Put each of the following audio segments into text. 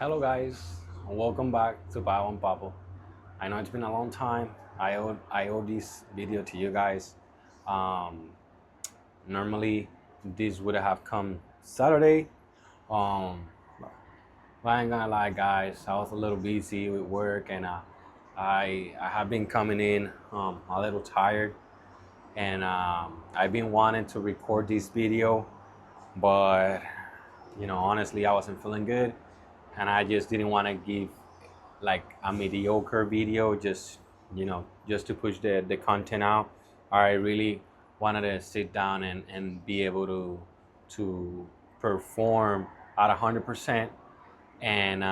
Hello guys, and welcome back to Pao and Papo. I know it's been a long time. I owe this video to you guys. Um, Normally this would have come Saturday. Um, but I ain't gonna lie, guys. I was a little busy with work, and I have been coming in a little tired, and I've been wanting to record this video, but honestly, I wasn't feeling good, and I just didn't want to give like a mediocre video just to push the content out. I really wanted to sit down and be able to perform at 100% and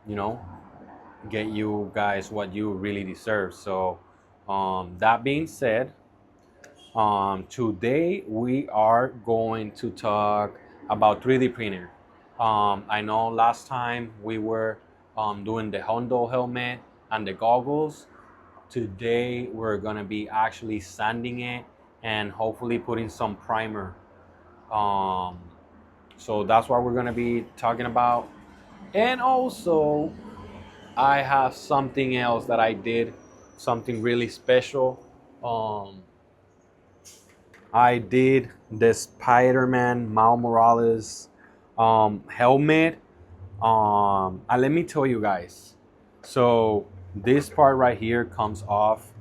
you know get you guys what you really deserve. So that being said, today we are going to talk about 3D printer. I know last time we were doing the Hondo helmet and the goggles. Today we're gonna be actually sanding it and hopefully putting some primer. Um, so that's what we're gonna be talking about. And also, I have something else that I did, something really special. Um, I did the Spider-Man Miles Morales helmet. And let me tell you guys. So this part right here comes off,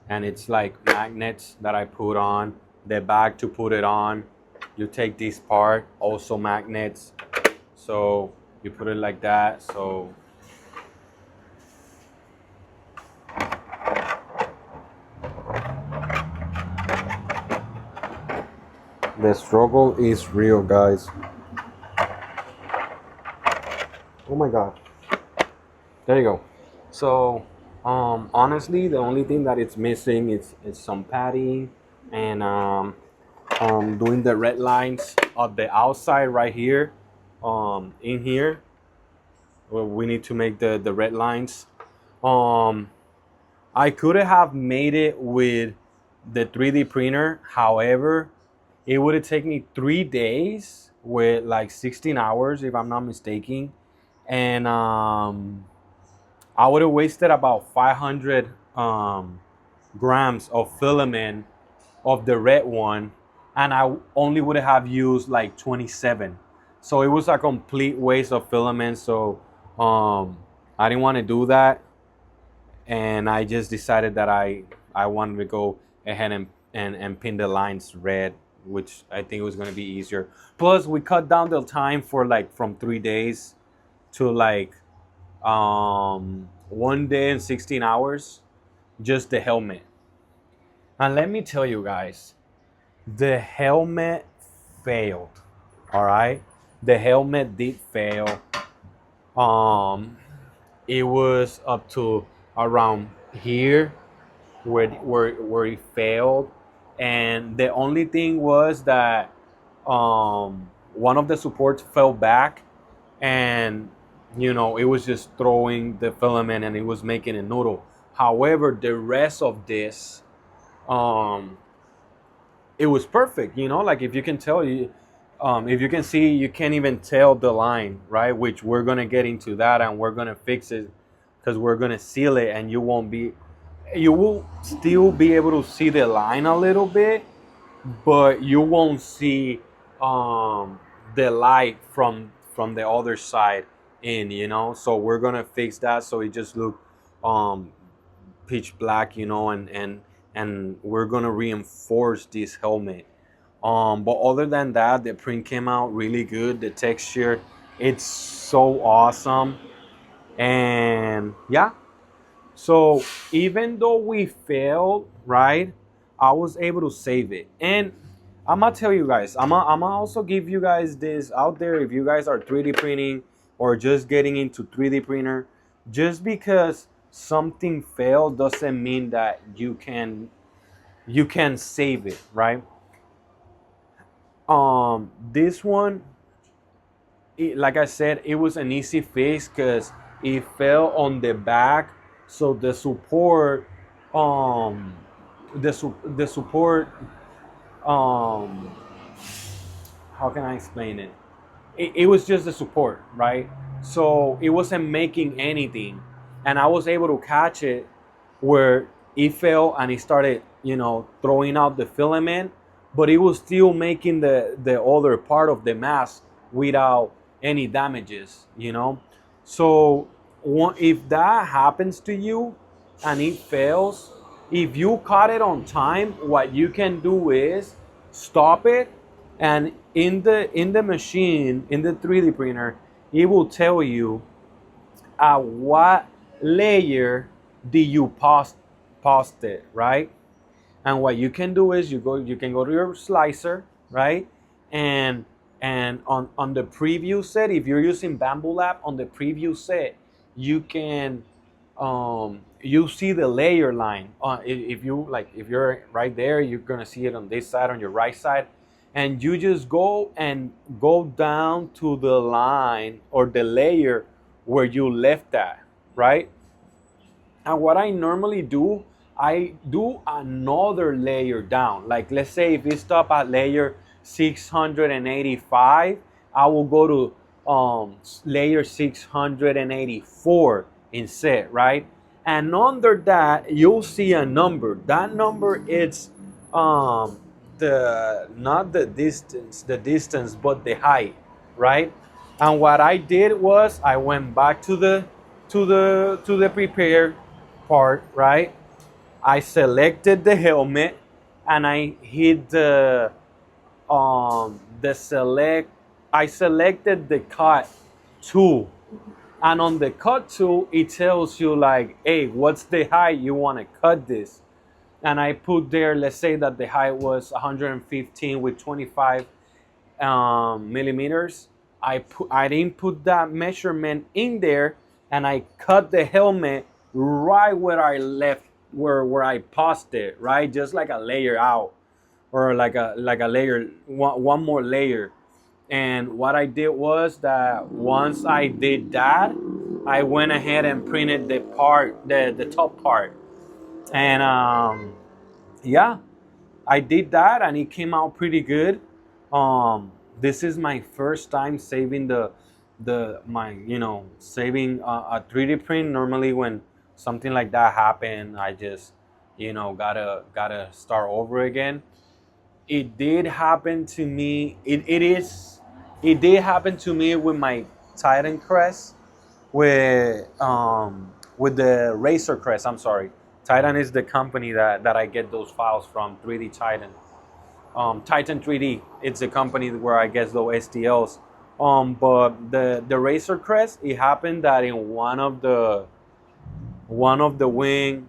and it's like magnets that I put on the bag to put it on. You take this part, also magnets. So you put it like that. So the struggle is real, guys. Oh my God. There you go. So, honestly, the only thing that it's missing is some padding and doing the red lines of the outside right here, in here. Well, we need to make the red lines. Um, I could have made it with the 3D printer. However, it would have taken me 3 days with like 16 hours, if I'm not mistaken, and I would have wasted about 500 grams of filament of the red one, and I only would have used like 27. So it was a complete waste of filament. So I didn't want to do that, and I just decided that I wanted to go ahead and pin the lines red, which I think was going to be easier. Plus, we cut down the time for like from 3 days to like 1 day and 16 hours, just the helmet. And let me tell you guys, the helmet failed. All right, the helmet did fail. Um, it was up to around here where it failed, and the only thing was that one of the supports fell back, and it was just throwing the filament and it was making a noodle. However, the rest of this, um it was perfect. Like, if you can tell, if you can see, you can't even tell the line, right? Which we're gonna get into that, and we're gonna fix it because we're gonna seal it, and you will still be able to see the line a little bit, but you won't see the light from the other side in. So we're gonna fix that so it just look um pitch black, and we're gonna reinforce this helmet. But other than that, the print came out really good. The texture, it's so awesome. And yeah, so even though we failed, right, I was able to save it. And I'm gonna tell you guys, I'm gonna also give you guys this out there. If you guys are 3D printing or just getting into 3D printer, just because something failed doesn't mean that you can save it, right? This one, like I said, it was an easy fix because it fell on the back, so the support, um, the support, um, how can I explain it? it was just the support, right? So it wasn't making anything, and I was able to catch it where it fell and it started, throwing out the filament, but it was still making the other part of the mask without any damages. So if that happens to you and it fails, if you caught it on time, what you can do is stop it, and in the machine, in the 3D printer, it will tell you at what layer did you post it, right? And what you can do is you can go to your slicer, right? And on the preview set, if you're using Bamboo Lab, on the preview set, you can you see the layer line. If you're right there, you're gonna see it on this side, on your right side, and you just go down to the line or the layer where you left that, right? And what I normally do, I do another layer down. Like, let's say if it stop at layer 685, I will go to layer 684 instead, right? And under that, you'll see a number. That number is the not the distance, but the height, right? And what I did was I went back to the prepare part, right? I selected the helmet and I hit the select. I selected the cut tool, and on the cut tool it tells you like, hey, what's the height you want to cut this? And I put there, let's say that the height was 115 with 25 millimeters. I didn't put that measurement in there, and I cut the helmet right where I left, where I paused it, right, just like a layer out, or like a layer, one more layer. And what I did was that once I did that, I went ahead and printed the top part, and yeah, I did that and it came out pretty good. This is my first time saving saving a 3D print. Normally, when something like that happen, I just gotta start over again. It did happen to me. It did happen to me with my Titan Crest, with the Racer Crest. I'm sorry. Titan is the company that I get those files from. 3D Titan. Titan 3D. It's a company where I get those STLs. But the Racer Crest, it happened that in one of the wing,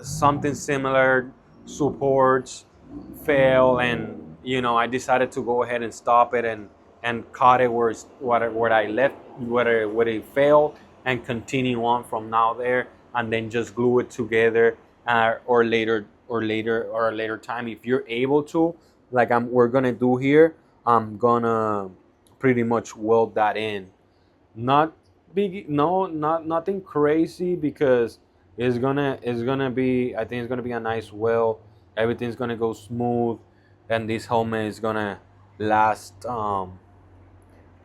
something similar, supports fail, and I decided to go ahead and stop it, and caught it where I left, where it failed, and continue on from now there, and then just glue it together, or a later time, if you're able to, like we're gonna do here. I'm gonna pretty much weld that in. Not big, no, not nothing crazy, because it's gonna be, I think it's gonna be a nice weld. Everything's gonna go smooth, and this helmet is gonna last,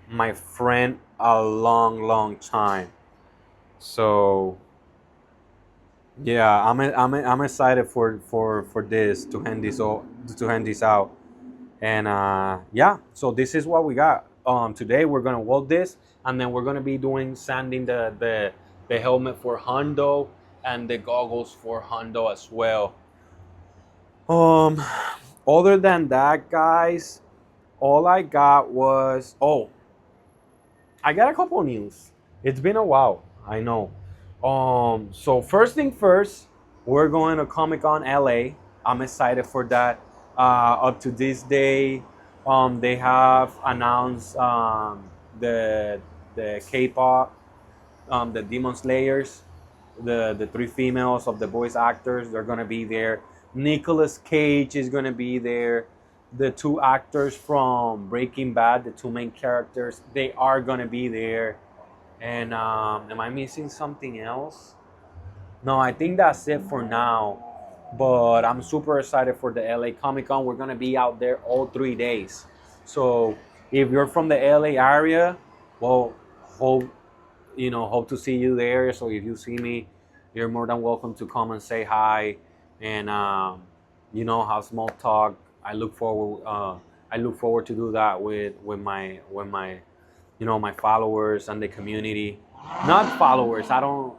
my friend, a long time. So yeah, I'm excited for this, to hand this out. And yeah, so this is what we got. Today we're gonna weld this, and then we're gonna be doing sanding the helmet for Hondo, and the goggles for Hondo as well. Um, Other than that, guys, all I got was, I got a couple of news. It's been a while, I know. So first thing first, we're going to Comic Con LA. I'm excited for that. Up to this day, they have announced the K-pop, the Demon Slayers, the three females of the voice actors. They're gonna be there. Nicolas Cage is gonna be there. The two actors from Breaking Bad, the two main characters, they are gonna be there. And am I missing something else? No, I think that's it for now. But I'm super excited for the LA Comic Con. We're gonna be out there all 3 days. So If you're from the LA area, well, hope hope to see you there. So if you see me, you're more than welcome to come and say hi, and have small talk. I look forward. I look forward to do that with my my followers and the community. Not followers. I don't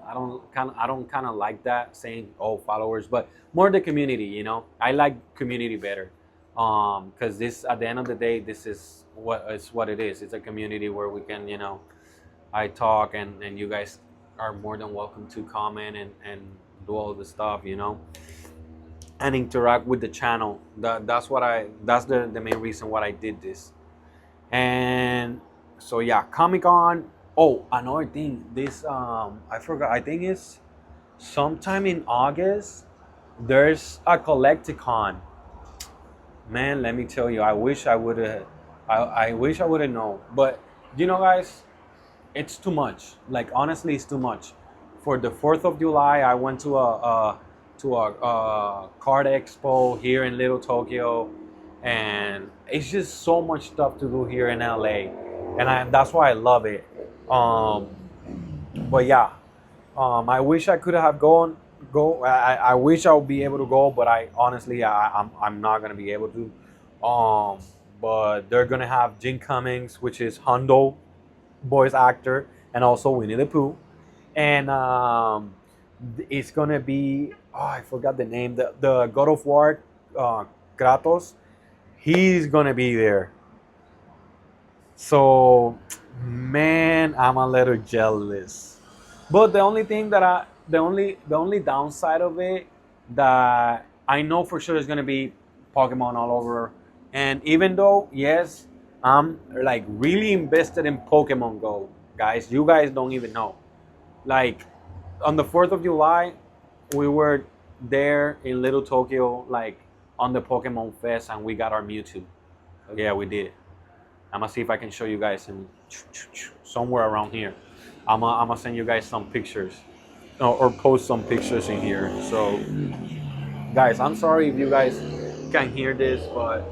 kind of like that saying followers, but more the community. I like community better. Because this at the end of the day, this is what it is. It's a community where we can I talk, and you guys are more than welcome to comment and do all the stuff, and interact with the channel. That's the main reason why I did this. And so yeah, Comic Con. Oh, another thing. This I forgot. I think it's sometime in August. There's a Collecticon. Man, let me tell you, I wish I would have. I wish I would have known. But guys, it's too much. Like honestly, it's too much. For the 4th of July, I went to a card expo here in Little Tokyo, and it's just so much stuff to do here in LA, and that's why I love it. Um, but yeah, I wish I could have gone. Go. I wish I would be able to go, but I honestly, I'm not gonna be able to. But they're gonna have Jim Cummings, which is Hondo, voice actor, and also Winnie the Pooh, and it's gonna be I forgot the name, the God of War, Kratos. He's gonna be there. So, man, I'm a little jealous. But the only downside of it that I know for sure is gonna be Pokemon all over. And even though yes, I'm like really invested in Pokemon Go, guys. You guys don't even know. Like on the 4th of July, we were there in Little Tokyo, like on the Pokemon Fest, and we got our Mewtwo. Yeah, we did. I'm gonna see if I can show you guys somewhere around here. I'm gonna send you guys some pictures, or post some pictures in here. So, guys, I'm sorry if you guys can hear this, but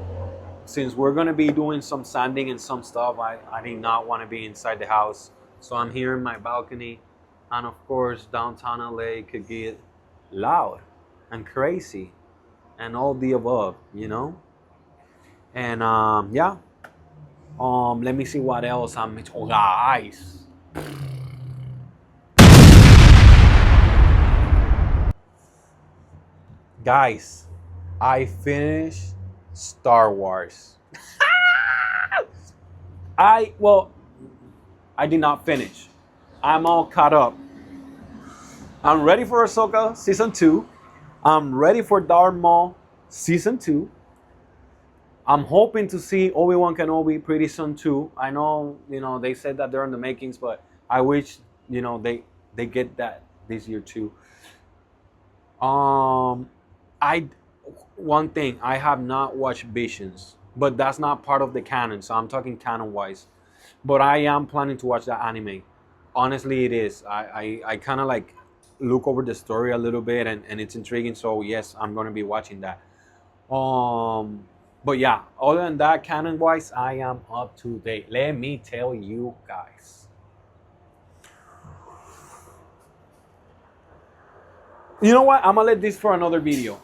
since we're gonna be doing some sanding and some stuff, I did not want to be inside the house. So I'm here in my balcony, and of course, downtown LA could get loud and crazy and all the above. And yeah. Let me see what else oh, guys. Guys, I finished Star Wars. Well, I did not finish. I'm all caught up. I'm ready for Ahsoka season 2. I'm ready for Darth Maul season 2. I'm hoping to see Obi-Wan Kenobi pretty soon too. I know, they said that they're in the makings, but I wish, they get that this year too. I One thing, I have not watched Visions, but that's not part of the canon, so I'm talking canon wise. But I am planning to watch that anime. Honestly, it is. I kind of like look over the story a little bit, and it's intriguing. So yes, I'm gonna be watching that. But yeah, other than that, canon wise, I am up to date. Let me tell you guys. You know what? I'm gonna let this for another video.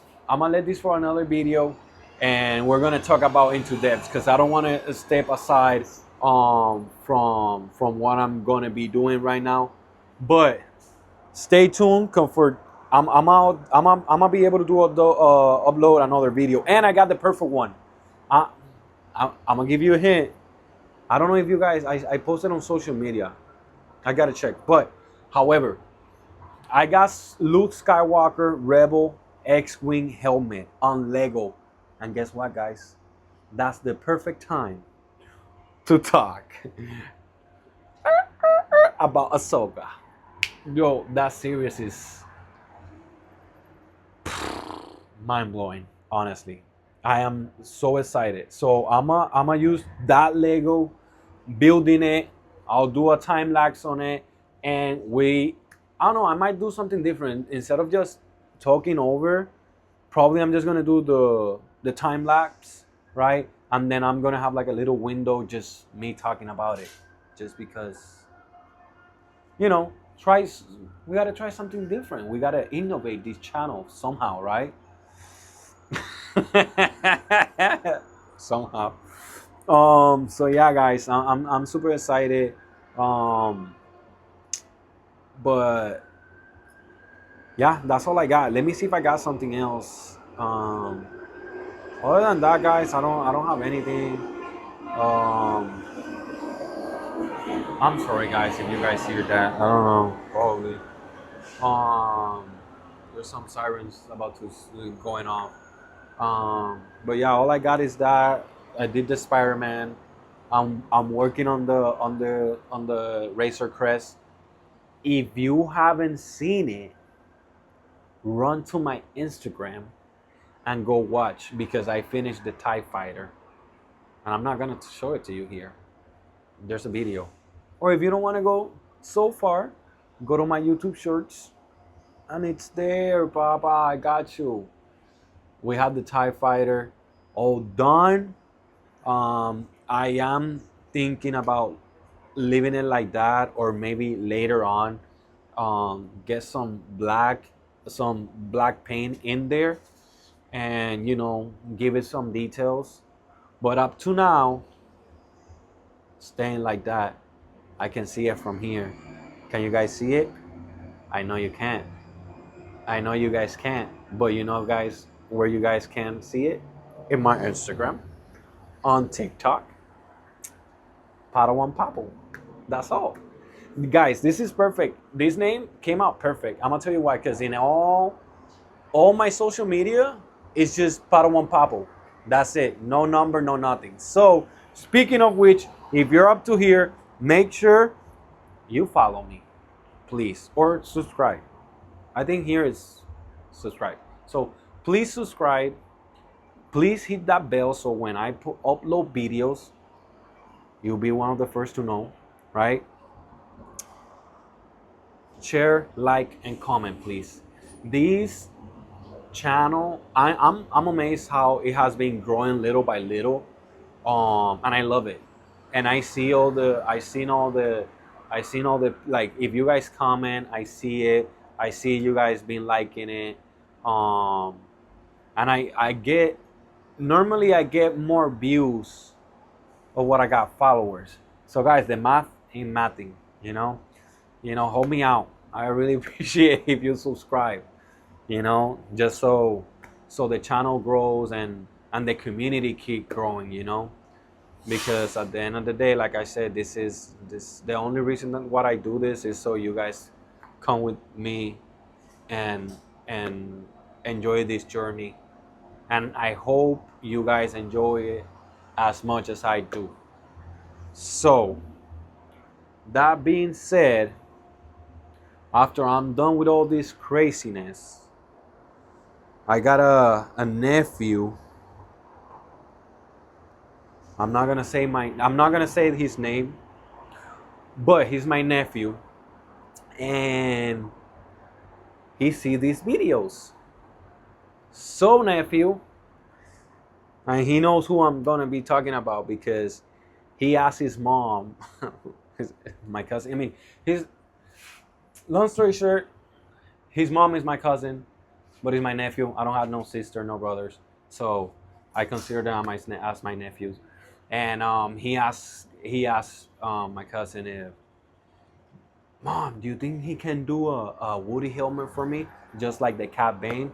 And we're gonna talk about into depth because I don't want to step aside from what I'm gonna be doing right now. But stay tuned. Comfort. I'm out. I'm gonna be able to upload another video, and I got the perfect one. I'm gonna give you a hint. I don't know if you guys. I posted on social media. I gotta check. But however, I got Luke Skywalker Rebel X-Wing helmet on Lego. And guess what, guys? That's the perfect time to talk about Ahsoka. Yo, that series is mind-blowing, honestly. I am so excited. So I'm use that Lego, building it. I'll do a time lapse on it, and I don't know, I might do something different. Instead of just talking over, probably I'm just gonna do the time lapse, right? and then I'm gonna have like a little window, just me talking about it, just because, you know, we gotta try something different. We gotta innovate this channel somehow, right? Somehow. So yeah, guys, I'm super excited. Um, but yeah, that's all I got. Let me see if I got something else. Other than that, guys, I don't have anything. Um, I'm sorry, guys, if you guys hear that. I don't know, probably. Um, there's some sirens about to going off. But yeah, all I got is that I did the Spider-Man. I'm working on the Razor Crest. If you haven't seen it, run to my Instagram and go watch, because I finished the TIE Fighter. And I'm not gonna show it to you here. There's a video. Or if you don't want to go so far, go to my YouTube shorts and it's there, Papa. I got you. We have the TIE Fighter all done. I am thinking about leaving it like that, or maybe later on, get some black paint in there, and give it some details. But up to now, staying like that. I can see it from here. Can you guys see it? I know you can't. I know you guys can't. But guys, where you guys can see it? In my Instagram, on TikTok, Padawan Papo. That's all. Guys, this is perfect. This name came out perfect. I'm gonna tell you why. Because in all my social media, it's just Padawan Papo. That's it. No number, no nothing. So, speaking of which, if you're up to here, make sure you follow me, please, or subscribe. I think here is subscribe. So please subscribe. Please hit that bell so when I upload videos, you'll be one of the first to know, right? Share, like, and comment, please. This channel, I'm amazed how it has been growing little by little, and I love it. And I see I seen all the, like, if you guys comment, I see it. I see you guys been liking it, and I get, normally I get more views of what I got followers. So guys, the math ain't mathing, hold me out. I really appreciate if you subscribe, just so the channel grows and the community keep growing, because at the end of the day, like I said, this the only reason that what I do this is so you guys come with me and enjoy this journey, and I hope you guys enjoy it as much as I do. So that being said, after I'm done with all this craziness, I got a nephew. I'm not gonna say his name, but he's my nephew, and he see these videos. So nephew, and he knows who I'm gonna be talking about, because he asked his mom, my cousin. I mean, long story short, his mom is my cousin, but he's my nephew. I don't have no sister, no brothers, so I consider them as my nephews. And he asked my cousin if, Mom, do you think he can do a Woody helmet for me, just like the Cat Bane?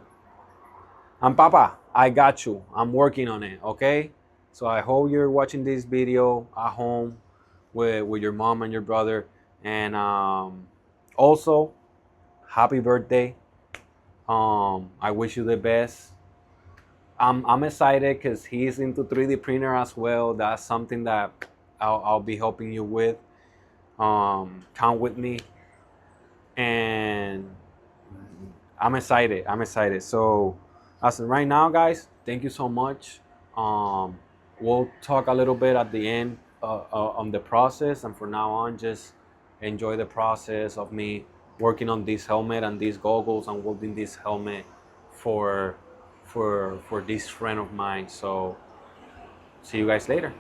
And Papa, I got you. I'm working on it, okay? So I hope you're watching this video at home with your mom and your brother. And also, happy birthday. I wish you the best. I'm excited because he's into 3D printer as well. That's something that I'll be helping you with. Count with me. And I'm excited. So as of right now, guys, thank you so much. We'll talk a little bit at the end on the process, and from now on, just enjoy the process of me working on this helmet and these goggles and welding this helmet for this friend of mine. So See you guys later.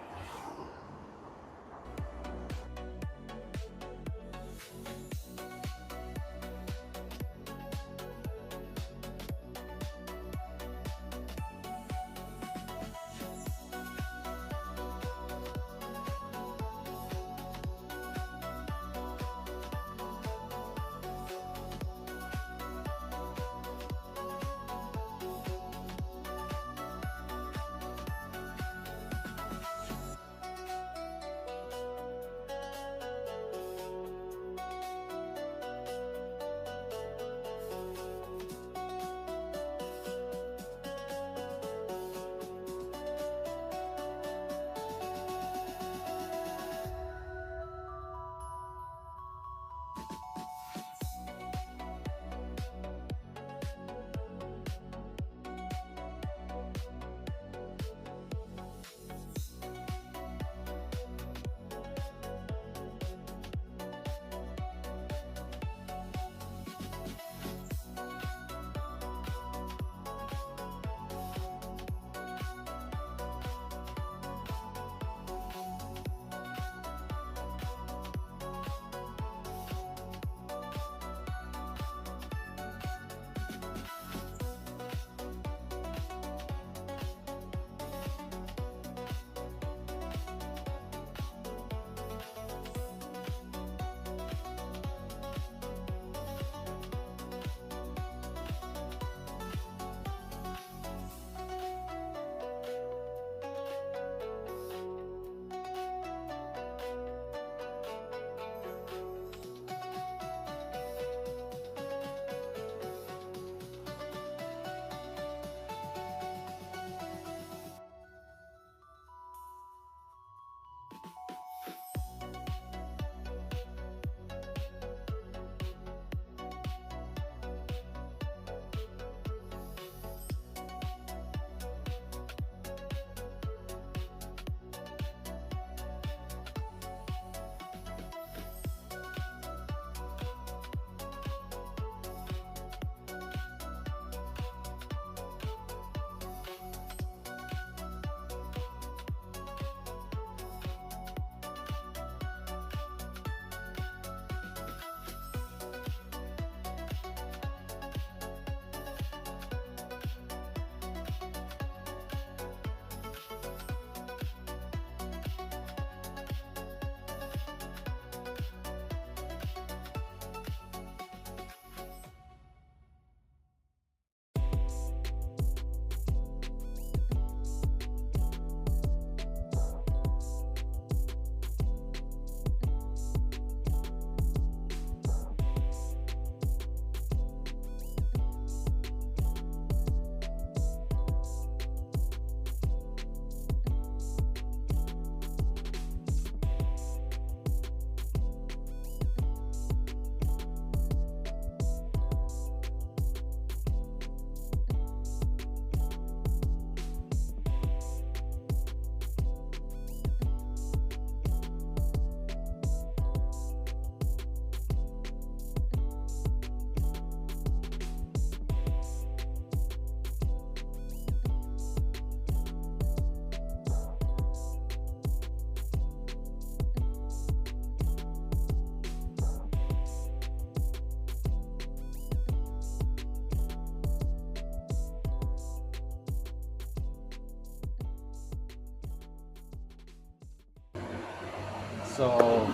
So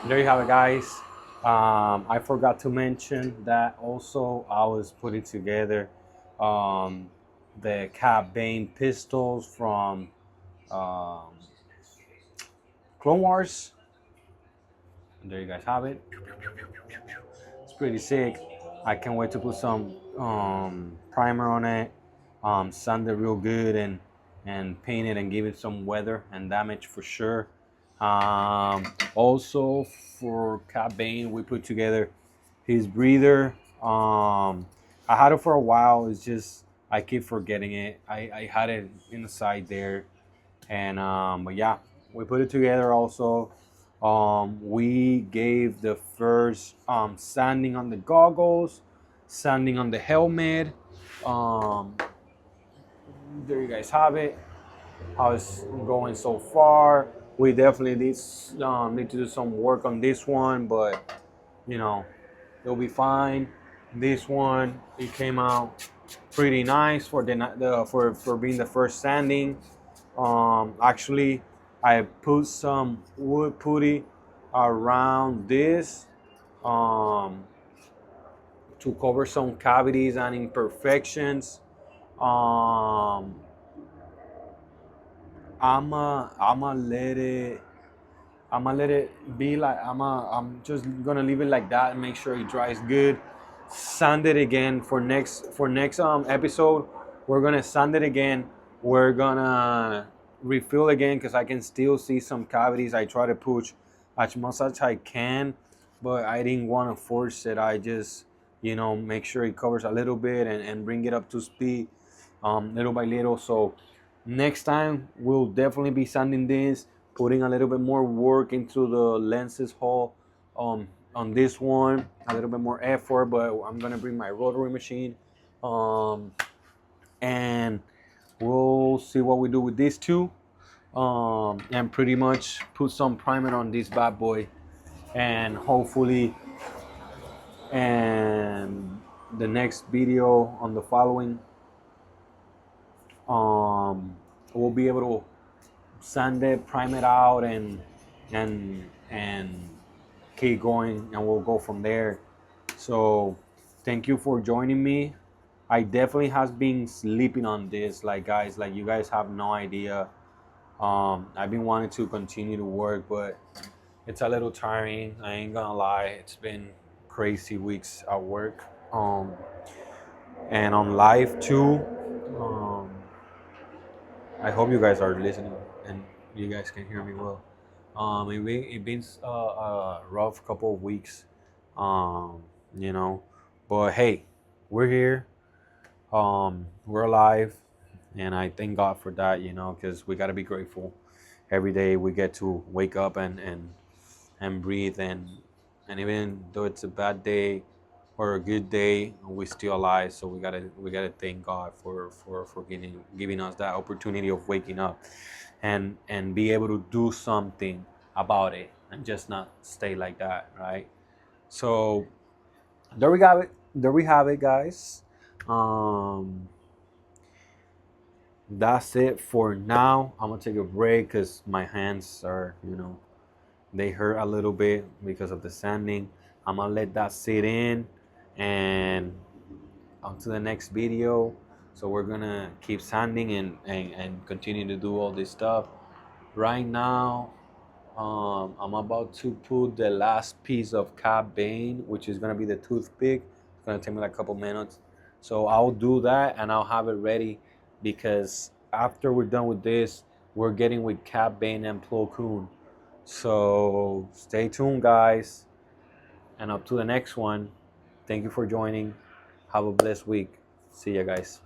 there you have it, guys. I forgot to mention that also I was putting together um, the Cap Bane pistols from um, Clone Wars. And there you guys have it. It's pretty sick. I can't wait to put some primer on it, sand it real good, and paint it and give it some weather and damage for sure. Also for Cat Bane, we put together his breather. I had it for a while. It's just I keep forgetting it. I had it inside there, and but yeah, we put it together also. We gave the first sanding on the goggles, sanding on the helmet. Um, there you guys have it. how it's going so far. We definitely need to do some work on this one, but you know, it'll be fine. This one, it came out pretty nice for for being the first sanding. Actually, I put some wood putty around this um, to cover some cavities and imperfections. Um, I'ma let it. I'm gonna let it be like I'm just gonna leave it like that and make sure it dries good. Sand it again for next episode. We're gonna sand it again. We're gonna refill again because I can still see some cavities. I try to push as much as I can, but I didn't want to force it. I just make sure it covers a little bit and bring it up to speed little by little. So next time we'll definitely be sanding this, putting a little bit more work into the lenses hole on this one, a little bit more effort, but I'm gonna bring my rotary machine um, and we'll see what we do with these two and pretty much put some primer on this bad boy and hopefully and the next video on the following um, we'll be able to sand it, prime it out, and keep going, and we'll go from there. So, thank you for joining me. I definitely has been sleeping on this, like guys, like you guys have no idea. I've been wanting to continue to work, but it's a little tiring. I ain't gonna lie. It's been crazy weeks at work, and on live too. Um, I hope you guys are listening and you guys can hear me well. It been a rough couple of weeks, um, you know, but hey, we're here. We're alive, and I thank God for that, because we gotta be grateful. Every day we get to wake up and breathe, and even though it's a bad day or a good day, we still alive. So we gotta thank God for giving us that opportunity of waking up and be able to do something about it and just not stay like that, right? So there we have it. There we have it, guys. Um, that's it for now. I'm gonna take a break because my hands are, they hurt a little bit because of the sanding. I'm gonna let that sit in and on to the next video. So we're gonna keep sanding and continue to do all this stuff. Right now, I'm about to put the last piece of cap bane, which is gonna be the toothpick. It's gonna take me like a couple minutes. So I'll do that and I'll have it ready because after we're done with this, we're getting with cap bane and Plo Koon. So stay tuned, guys, and up to the next one. Thank you for joining. Have a blessed week. See ya, guys.